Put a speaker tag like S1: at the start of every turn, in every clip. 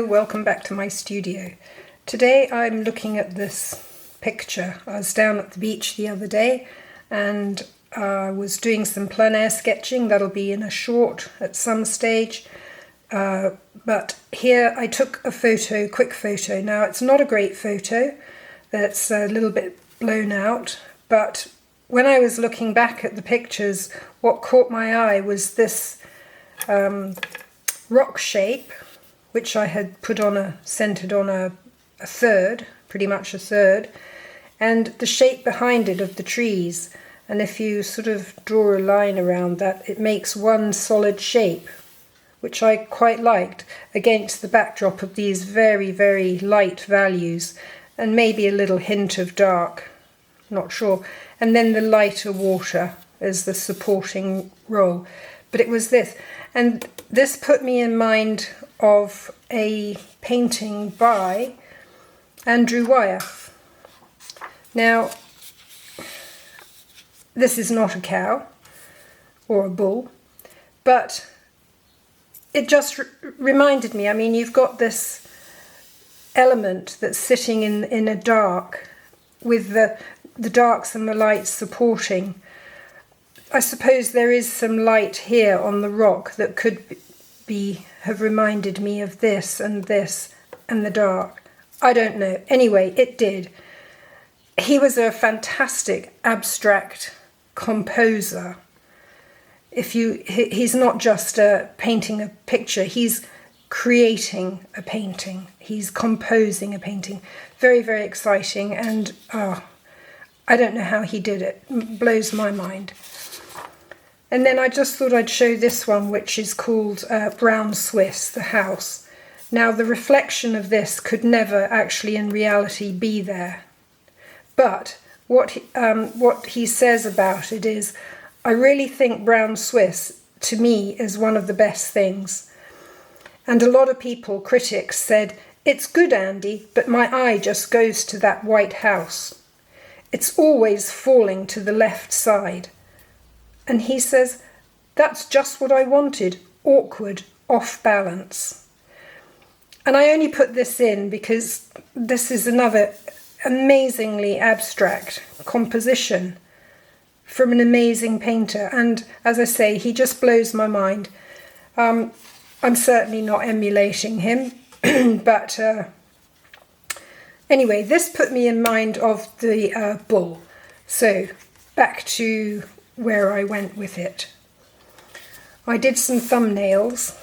S1: welcome back to my studio. Today I'm looking at this picture. I was down at the beach the other day and I was doing some plein air sketching. That'll be in a short at some stage. But here I took a photo, quick photo. Now it's not a great photo, that's a little bit blown out, but when I was looking back at the pictures, what caught my eye was this rock shape, which I had centered on a third, pretty much a third, and the shape behind it of the trees. And if you sort of draw a line around that, it makes one solid shape, which I quite liked against the backdrop of these very, very light values and maybe a little hint of dark, not sure. And then the lighter water as the supporting role. But it was this. And this put me in mind of a painting by Andrew Wyeth. Now, this is not a cow or a bull, but it just reminded me, I mean, you've got this element that's sitting in a dark with the darks and the lights supporting. I suppose there is some light here on the rock that could have reminded me of this and the dark. I don't know. Anyway, it did. He was a fantastic abstract composer. He's not just painting a picture, he's creating a painting. He's composing a painting. Very, very exciting, and I don't know how he did it. It blows my mind. And then I just thought I'd show this one, which is called Brown Swiss, the house. Now, the reflection of this could never actually in reality be there. But what he says about it is, I really think Brown Swiss, to me, is one of the best things. And a lot of people, critics, said, it's good, Andy, but my eye just goes to that white house. It's always falling to the left side. And he says, that's just what I wanted, awkward, off balance. And I only put this in because this is another amazingly abstract composition from an amazing painter. And as I say, he just blows my mind. I'm certainly not emulating him, but anyway, this put me in mind of the bull. So back to where I went with it. I did some thumbnails,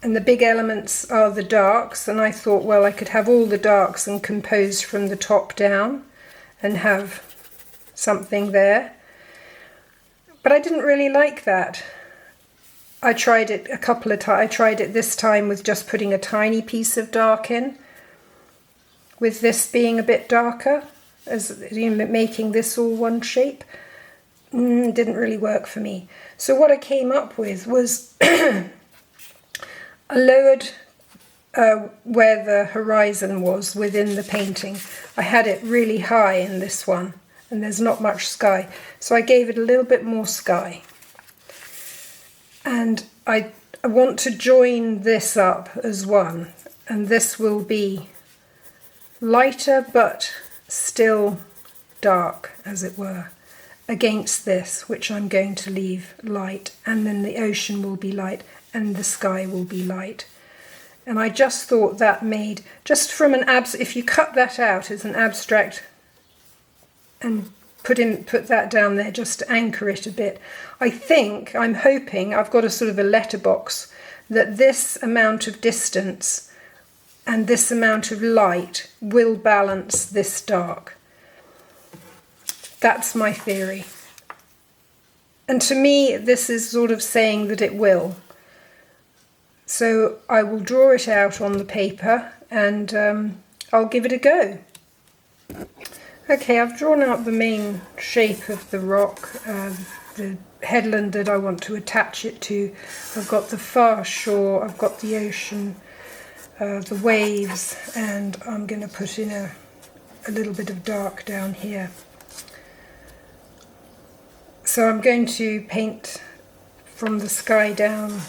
S1: and the big elements are the darks, and I thought, well, I could have all the darks and compose from the top down and have something there. But I didn't really like that. I tried it a couple of times. I tried it this time with just putting a tiny piece of dark in, with this being a bit darker, as making this all one shape. Didn't really work for me. So what I came up with was I lowered where the horizon was within the painting. I had it really high in this one, and there's not much sky. So I gave it a little bit more sky. And I want to join this up as one, and this will be lighter but still dark, as it were, against this, which I'm going to leave light, and then the ocean will be light and the sky will be light. And I just thought that made, just from an if you cut that out as an abstract and put that down there just to anchor it a bit, I'm hoping, I've got a sort of a letterbox, that this amount of distance and this amount of light will balance this dark. That's my theory. And to me, this is sort of saying that it will. So I will draw it out on the paper and I'll give it a go. Okay, I've drawn out the main shape of the rock, the headland that I want to attach it to. I've got the far shore, I've got the ocean, the waves, and I'm going to put in a little bit of dark down here. So I'm going to paint from the sky down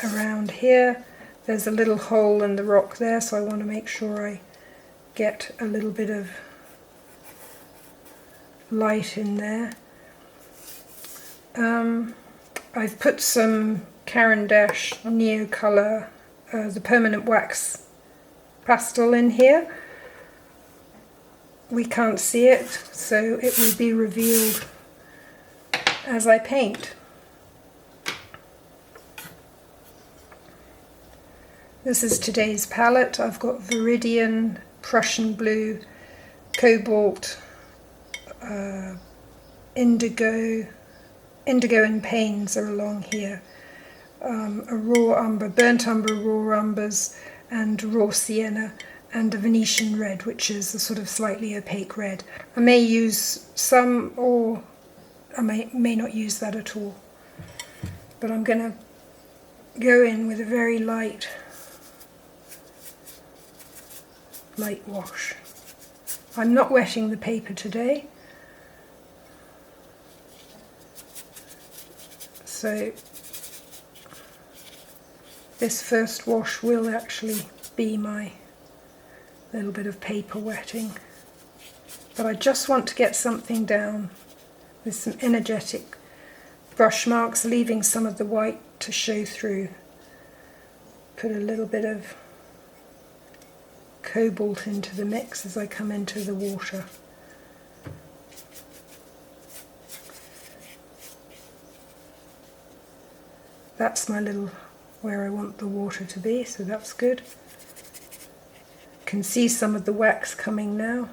S1: around here, there's a little hole in the rock there, so I want to make sure I get a little bit of light in there. I've put some Caran d'Ache Neocolor, the permanent wax pastel in here. We can't see it, so it will be revealed as I paint. This is today's palette. I've got Viridian, Prussian Blue, Cobalt, Indigo and Pains are along here. A raw umber, burnt umber, raw umbers, and raw sienna, and a Venetian red, which is a sort of slightly opaque red. I may use some, or I may not use that at all. But I'm going to go in with a very light wash. I'm not wetting the paper today, so this first wash will actually be my little bit of paper wetting. But I just want to get something down with some energetic brush marks, leaving some of the white to show through. Put a little bit of cobalt into the mix as I come into the water. That's my little where I want the water to be, so that's good. Can see some of the wax coming now.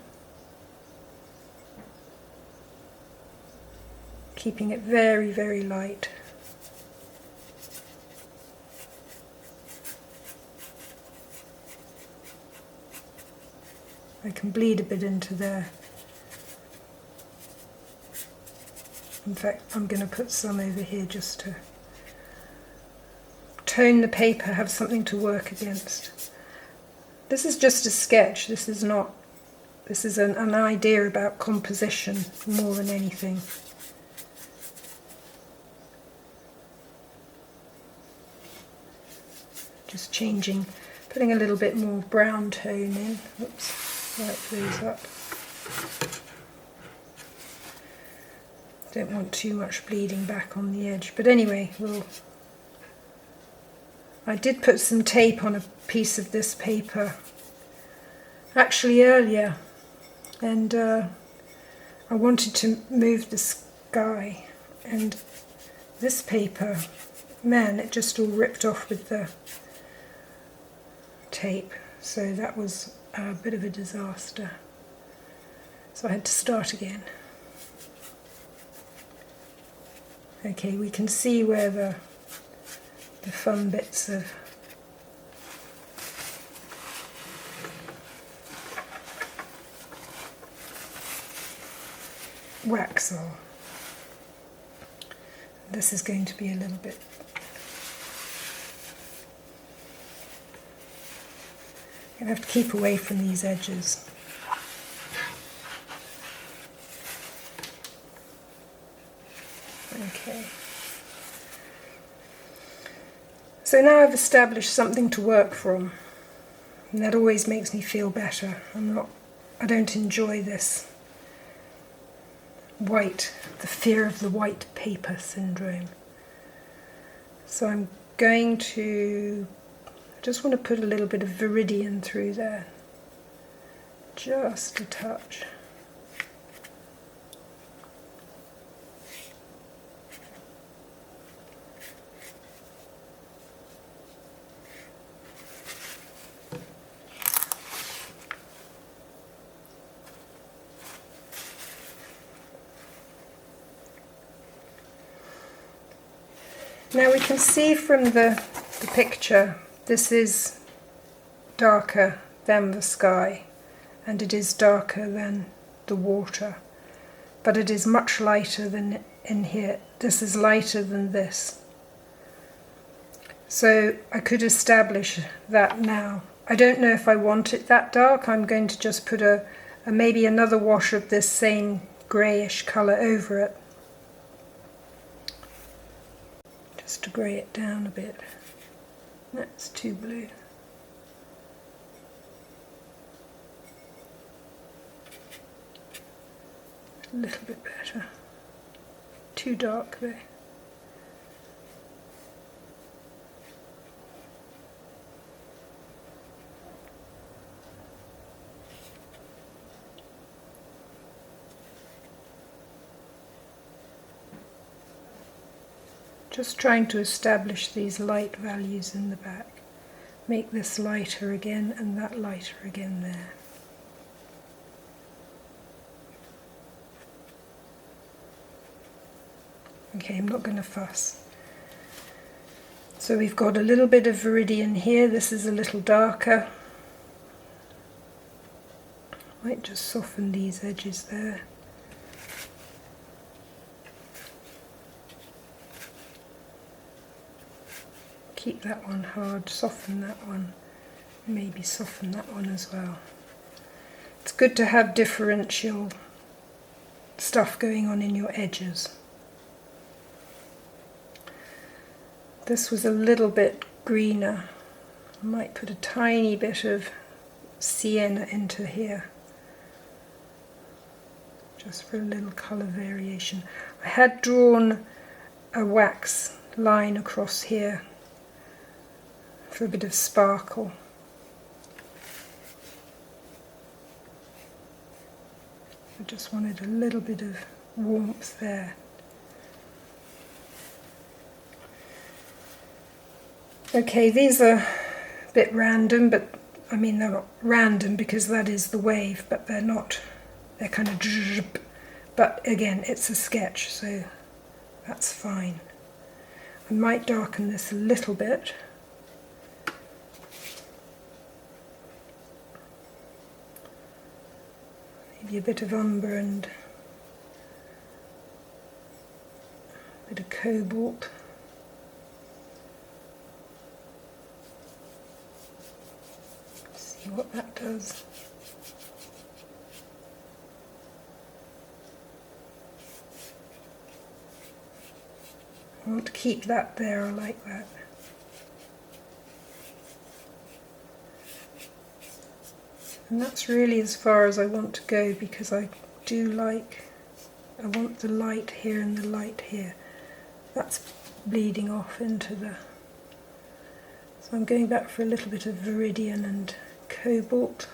S1: Keeping it very, very light. I can bleed a bit into there. In fact, I'm going to put some over here just to tone the paper, have something to work against. This is just a sketch. This is not. This is an idea about composition more than anything. Just changing, putting a little bit more brown tone in. Oops. Light those up. Don't want too much bleeding back on the edge, but anyway, I did put some tape on a piece of this paper actually earlier, and I wanted to move the sky, and this paper, man, it just all ripped off with the tape, so that was a bit of a disaster. So I had to start again. Okay, we can see where the fun bits of wax are. This is going to be a little bit I have to keep away from these edges. Okay. So now I've established something to work from, and that always makes me feel better. I don't enjoy this the fear of the white paper syndrome. So I'm going to just want to put a little bit of Viridian through there, just a touch. Now we can see from the picture, this is darker than the sky, and it is darker than the water, but it is much lighter than in here. This is lighter than this. So I could establish that now. I don't know if I want it that dark. I'm going to just put maybe another wash of this same greyish colour over it, just to grey it down a bit. That's too blue. A little bit better. Too dark there. Just trying to establish these light values in the back. Make this lighter again and that lighter again there. Okay, I'm not going to fuss. So we've got a little bit of viridian here. This is a little darker. Might just soften these edges there. Keep that one hard, soften that one, maybe soften that one as well. It's good to have differential stuff going on in your edges. This was a little bit greener. I might put a tiny bit of sienna into here, just for a little colour variation. I had drawn a wax line across here for a bit of sparkle. I just wanted a little bit of warmth there. Okay, these are a bit random, but I mean they're not random because that is the wave, but they're not, they're kind of drip. But again, it's a sketch, so that's fine. I might darken this a little bit. Maybe a bit of umber and a bit of cobalt. See what that does. I want to keep that there, I like that. And that's really as far as I want to go, because I want the light here and the light here. That's bleeding off into the... So I'm going back for a little bit of viridian and cobalt.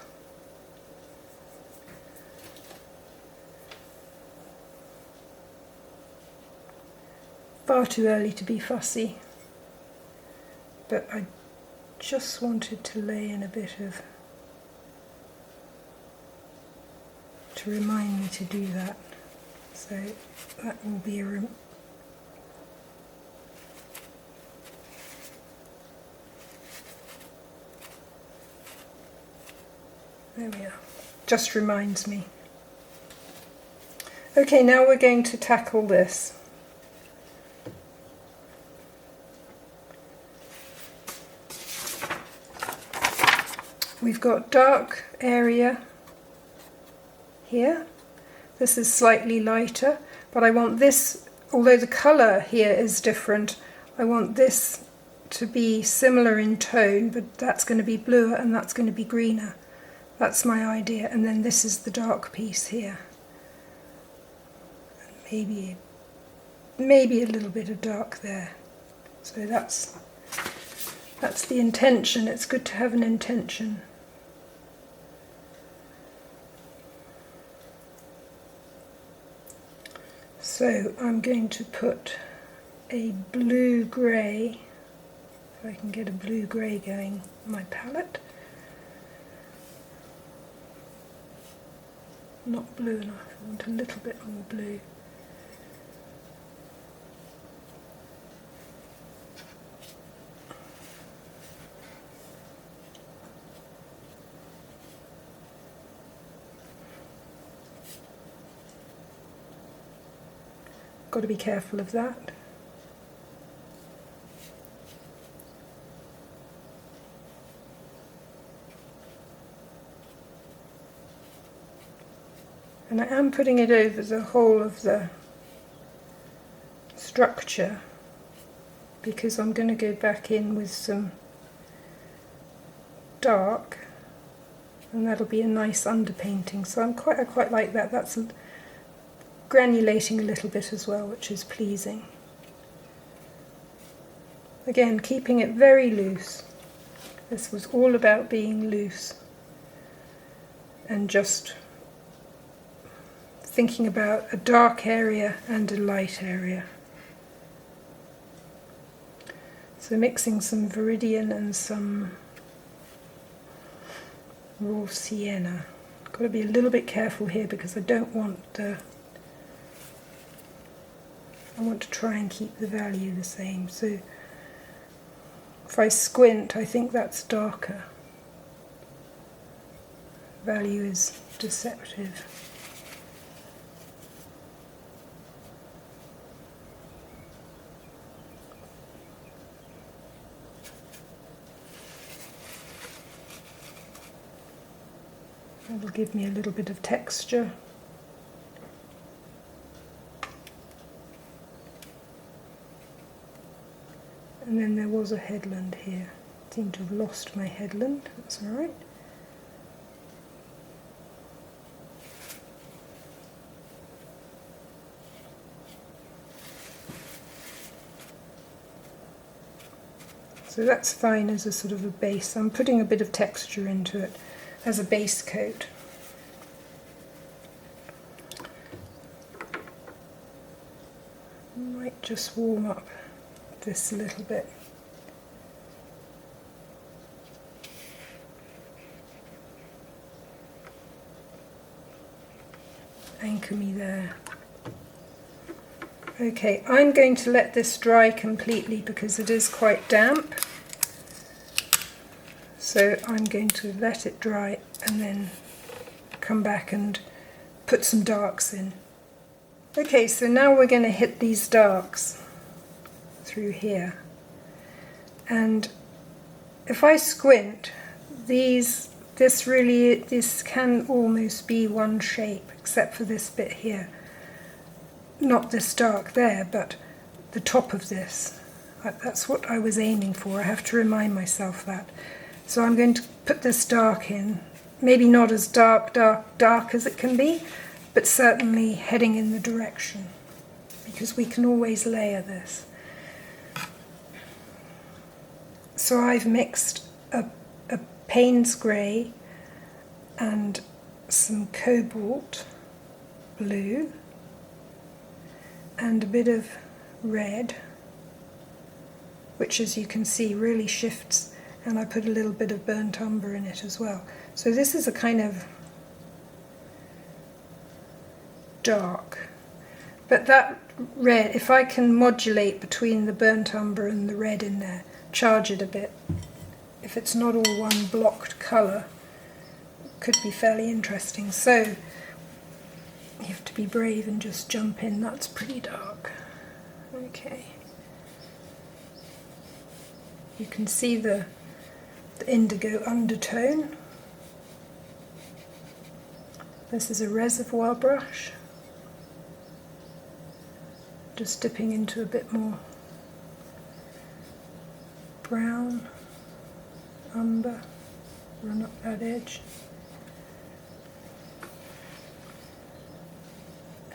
S1: Far too early to be fussy, but I just wanted to lay in a bit of... to remind me to do that. So that will be a there we are. Just reminds me. Okay, now we're going to tackle this. We've got dark area here. This is slightly lighter, but I want this, although the colour here is different, I want this to be similar in tone, but that's going to be bluer and that's going to be greener. That's my idea. And then this is the dark piece here. And maybe a little bit of dark there. So that's the intention. It's good to have an intention. So I'm going to put a blue-grey, if I can get a blue-grey going on my palette. Not blue enough, I want a little bit more blue. Got to be careful of that. And I am putting it over the whole of the structure because I'm going to go back in with some dark, and that'll be a nice underpainting. So I quite like that. That's granulating a little bit as well, which is pleasing. Again, keeping it very loose. This was all about being loose and just thinking about a dark area and a light area. So mixing some Viridian and some raw sienna. Got to be a little bit careful here because I don't want the... I want to try and keep the value the same. So if I squint, I think that's darker. Value is deceptive. That'll give me a little bit of texture. And then there was a headland here. I seem to have lost my headland, that's alright. So that's fine as a sort of a base. I'm putting a bit of texture into it as a base coat. Might just warm up this a little bit. Anchor me there. Okay, I'm going to let this dry completely because it is quite damp. So I'm going to let it dry and then come back and put some darks in. Okay, so now we're going to hit these darks through here. And if I squint, this can almost be one shape, except for this bit here. Not this dark there, but the top of this. That's what I was aiming for. I have to remind myself that. So I'm going to put this dark in, maybe not as dark as it can be, but certainly heading in the direction, because we can always layer this. So I've mixed a Payne's grey and some cobalt blue and a bit of red, which as you can see really shifts, and I put a little bit of burnt umber in it as well. So this is a kind of dark, but that red, if I can modulate between the burnt umber and the red in there, charge it a bit, if it's not all one blocked colour, it could be fairly interesting. So you have to be brave and just jump in. That's pretty dark. Okay, you can see the indigo undertone. This is a reservoir brush, just dipping into a bit more brown umber, run up that edge.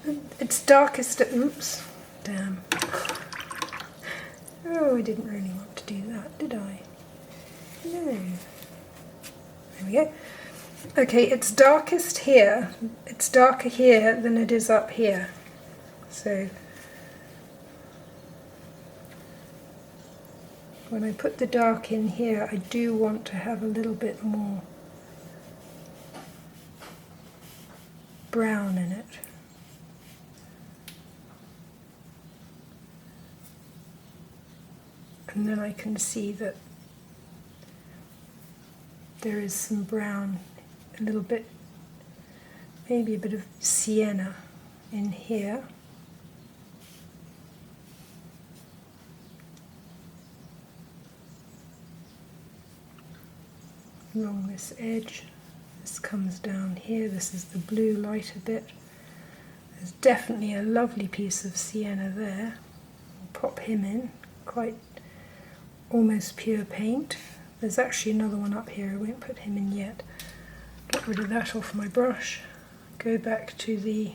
S1: And it's darkest at, oops, damn. Oh, I didn't really want to do that, did I? No. There we go. Okay, it's darkest here. It's darker here than it is up here. So when I put the dark in here, I do want to have a little bit more brown in it. And then I can see that there is some brown, a little bit, maybe a bit of sienna in here. Along this edge, this comes down here, this is the blue lighter bit. There's definitely a lovely piece of sienna there. I'll pop him in, quite almost pure paint, There's actually another one up here, I won't put him in yet. Get rid of that off my brush. Go back to the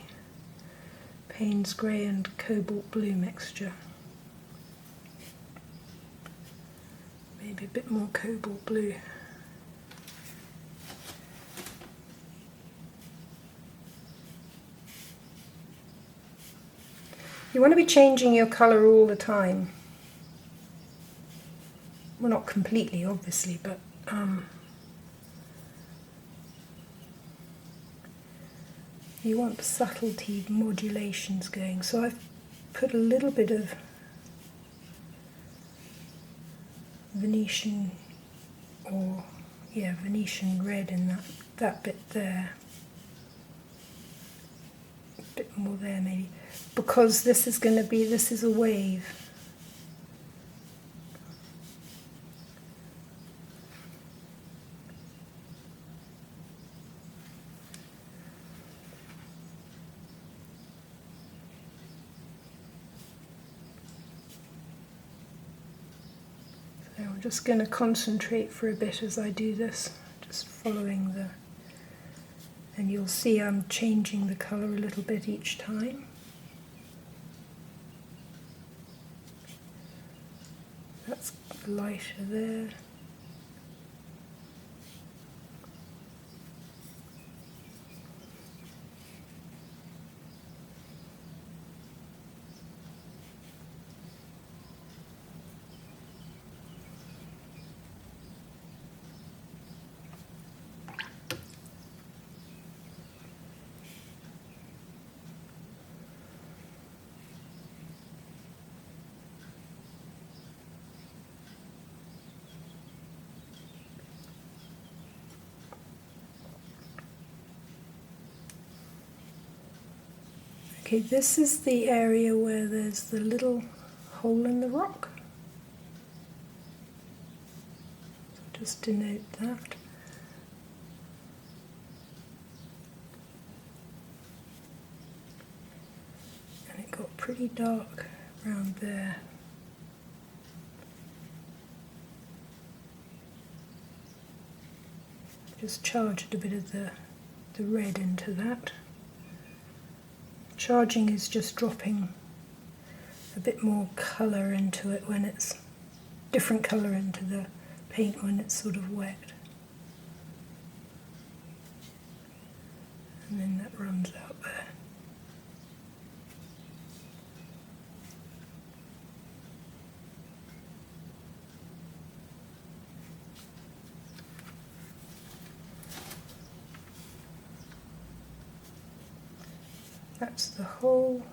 S1: Payne's Grey and Cobalt Blue mixture. Maybe a bit more Cobalt Blue. You want to be changing your colour all the time. Well, not completely, obviously, but you want subtlety modulations going. So I've put a little bit of Venetian, or yeah, Venetian red in that bit there. A bit more there maybe, because this is a wave. So I'm just going to concentrate for a bit as I do this, just following the, and you'll see I'm changing the colour a little bit each time. That's lighter there. Okay, this is the area where there's the little hole in the rock. So just denote that. And it got pretty dark around there. Just charged a bit of the red into that. Charging is just dropping a bit more colour into it when it's different colour into the paint when it's sort of wet. And then that runs out there. That's the hole.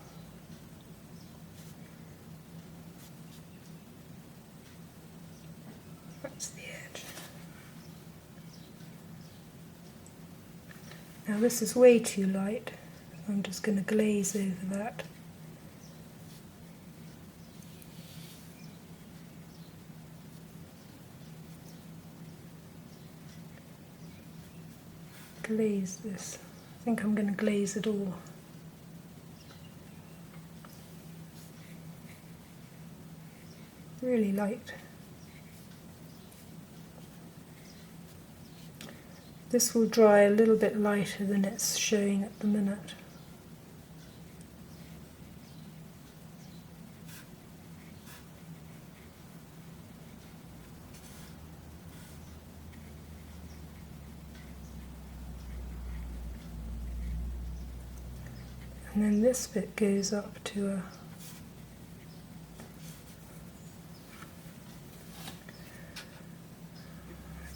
S1: That's the edge. Now this is way too light. I'm just going to glaze over that. Glaze this. I think I'm going to glaze it all. Really light. This will dry a little bit lighter than it's showing at the minute. And then this bit goes up to a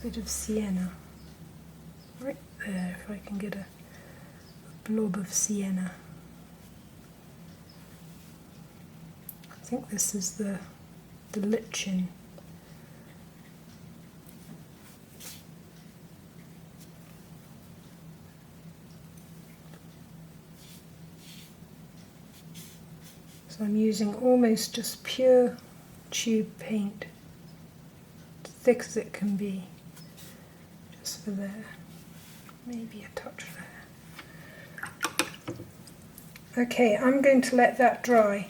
S1: bit of sienna, right there, if I can get a blob of sienna. I think this is the lichen. So I'm using almost just pure tube paint, as thick as it can be. For there, maybe a touch there. Okay, I'm going to let that dry.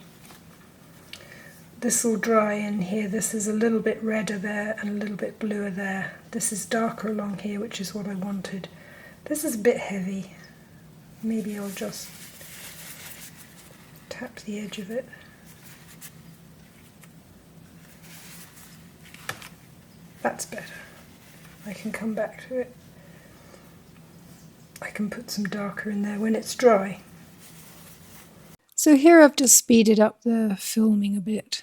S1: this will dry in here. This is a little bit redder there and a little bit bluer there. This is darker along here, which is what I wanted. This is a bit heavy. Maybe I'll just tap the edge of it. That's better. I can come back to it. I can put some darker in there when it's dry. So here I've just speeded up the filming a bit,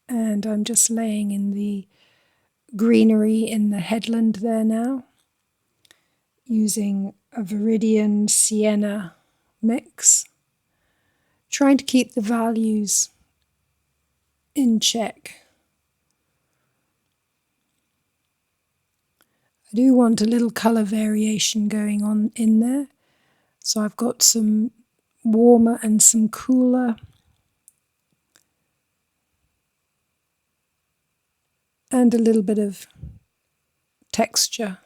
S1: and I'm just laying in the greenery in the headland there now, using a Viridian Sienna mix, trying to keep the values in check. I do want a little colour variation going on in there, so I've got some warmer and some cooler, and a little bit of texture.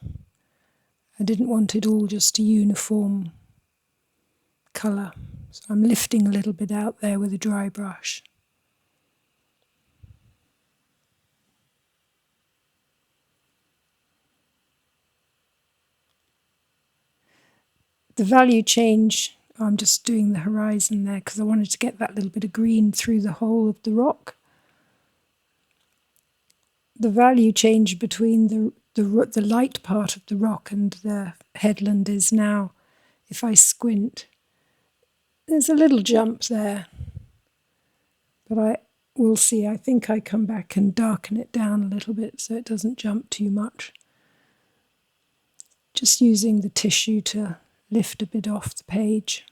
S1: I didn't want it all just a uniform colour, so I'm lifting a little bit out there with a dry brush. The value change, I'm just doing the horizon there because I wanted to get that little bit of green through the whole of the rock. The value change between the light part of the rock and the headland is now, if I squint, there's a little jump there. But we'll see. I think I come back and darken it down a little bit so it doesn't jump too much. Just using the tissue to lift a bit off the page.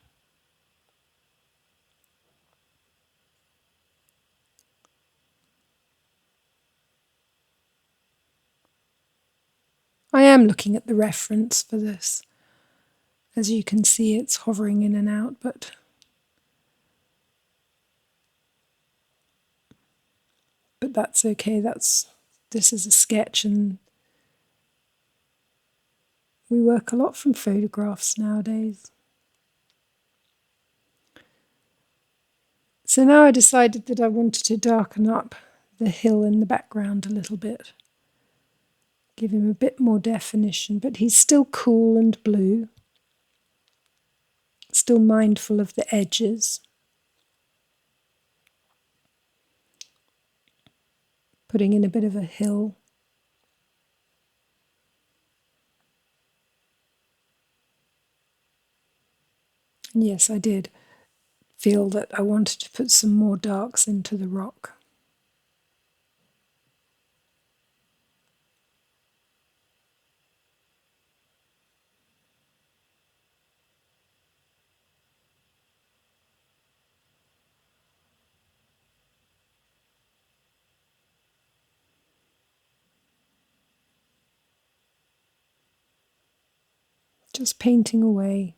S1: I am looking at the reference for this. As you can see, it's hovering in and out, but that's okay. This is a sketch, and we work a lot from photographs nowadays. So now I decided that I wanted to darken up the hill in the background a little bit. Give him a bit more definition, but he's still cool and blue. Still mindful of the edges. Putting in a bit of a hill. And yes, I did feel that I wanted to put some more darks into the rock. Just painting away.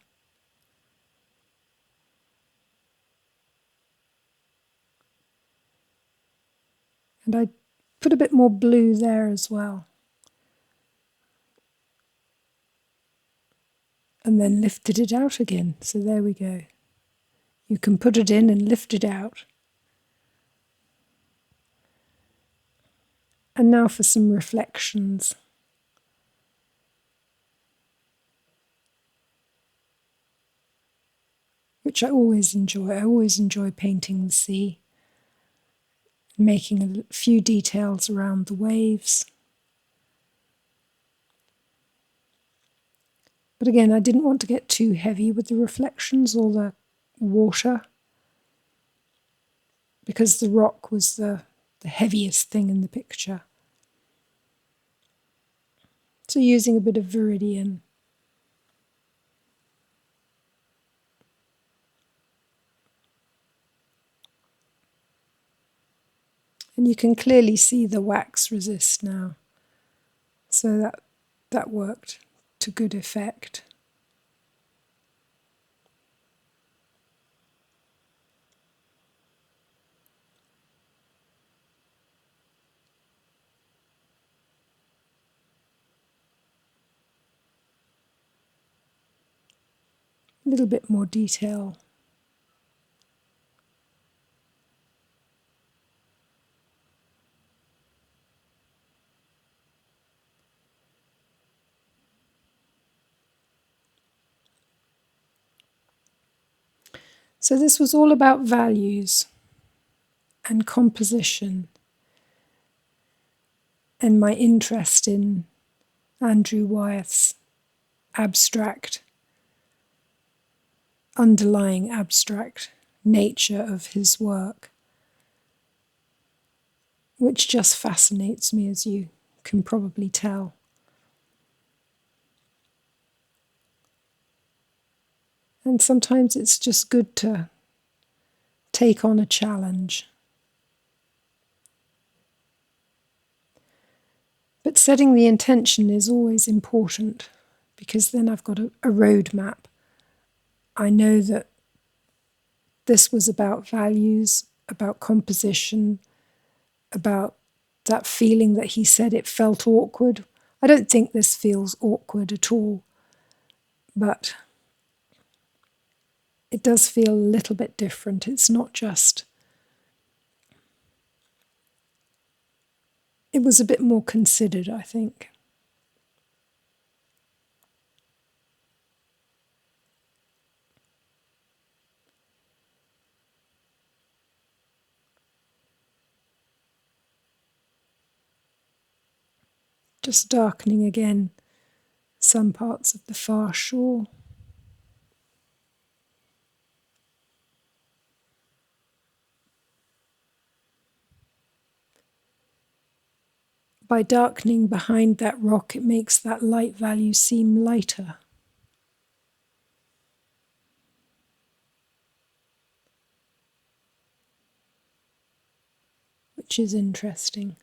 S1: And I put a bit more blue there as well. And then lifted it out again. So there we go. You can put it in and lift it out. And now for some reflections. Which I always enjoy. I always enjoy painting the sea. Making a few details around the waves. But again, I didn't want to get too heavy with the reflections or the water, because the rock was the heaviest thing in the picture. So using a bit of Viridian. And you can clearly see the wax resist now. So that worked to good effect. A little bit more detail.
S2: So this was all about values and composition and my interest in Andrew Wyeth's abstract, underlying abstract nature of his work, which just fascinates me, as you can probably tell. And sometimes it's just good to take on a challenge. But setting the intention is always important, because then I've got a roadmap. I know that this was about values, about composition, about that feeling that he said it felt awkward. I don't think this feels awkward at all, but it does feel a little bit different. It's not just... It was a bit more considered, I think. Just darkening again some parts of the far shore. By darkening behind that rock, it makes that light value seem lighter. Which is interesting.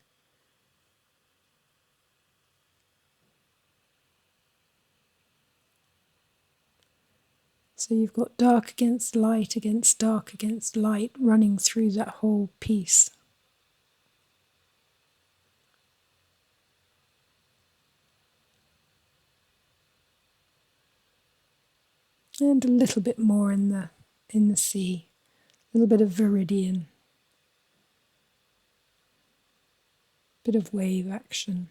S2: So you've got dark against dark against light running through that whole piece. And a little bit more in the sea. A little bit of viridian. Bit of wave action.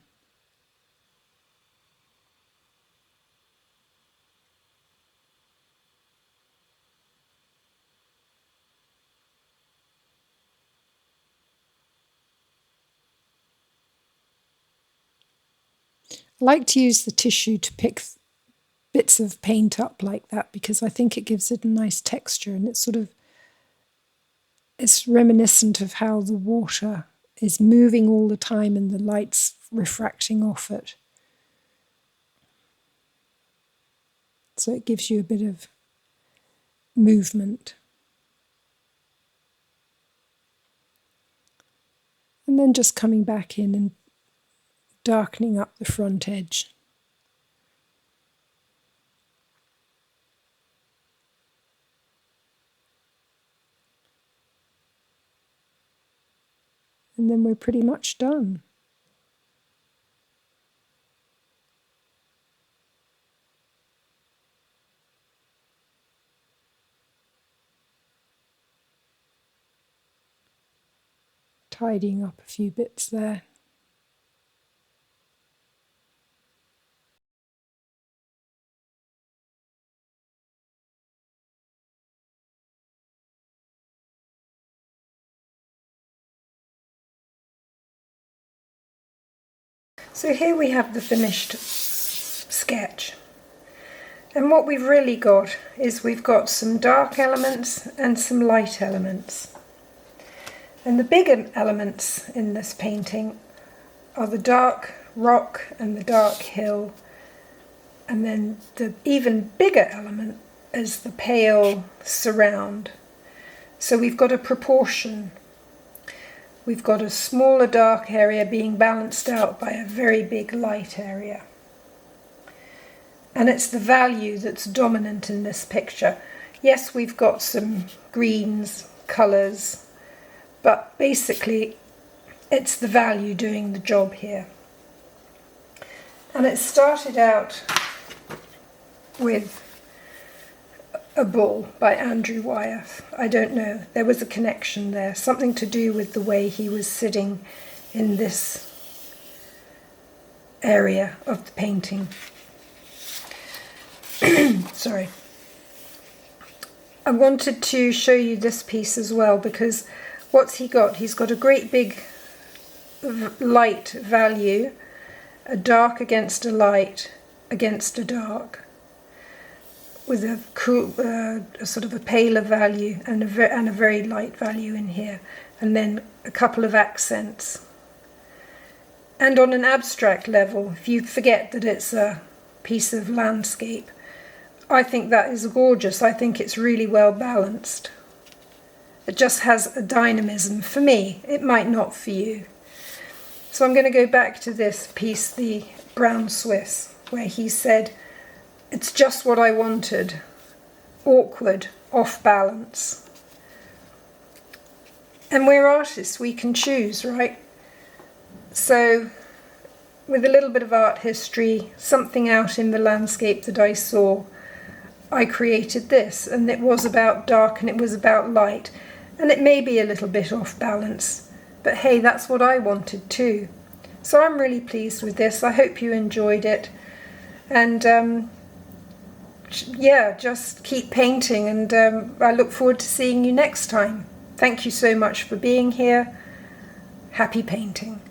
S2: I like to use the tissue to pick bits of paint up like that, because I think it gives it a nice texture, and it's reminiscent of how the water is moving all the time and the light's refracting off it. So it gives you a bit of movement. And then just coming back in and darkening up the front edge. And then we're pretty much done. Tidying up a few bits there.
S1: So here we have the finished sketch. And what we've really got is we've got some dark elements and some light elements. And the bigger elements in this painting are the dark rock and the dark hill. And then the even bigger element is the pale surround. So we've got a proportion. We've got a smaller dark area being balanced out by a very big light area. And it's the value that's dominant in this picture. Yes, we've got some greens, colours, but basically it's the value doing the job here. And it started out with a bull by Andrew Wyeth. I don't know, there was a connection there, something to do with the way he was sitting in this area of the painting. Sorry. I wanted to show you this piece as well, because what's he got? He's got a great big light value, a dark against a light against a dark, with a cool, a sort of a paler value and a very light value in here, and then a couple of accents. And on an abstract level, if you forget that it's a piece of landscape, I think that is gorgeous. I think it's really well balanced. It just has a dynamism for me. It might not for you. So I'm going to go back to this piece, the Brown Swiss, where he said, it's just what I wanted. Awkward, off balance. And we're artists, we can choose, right? So with a little bit of art history, something out in the landscape that I saw, I created this, and it was about dark and it was about light, and it may be a little bit off balance, but hey, that's what I wanted too. So I'm really pleased with this. I hope you enjoyed it, and yeah, just keep painting, and I look forward to seeing you next time. Thank you so much for being here. Happy painting.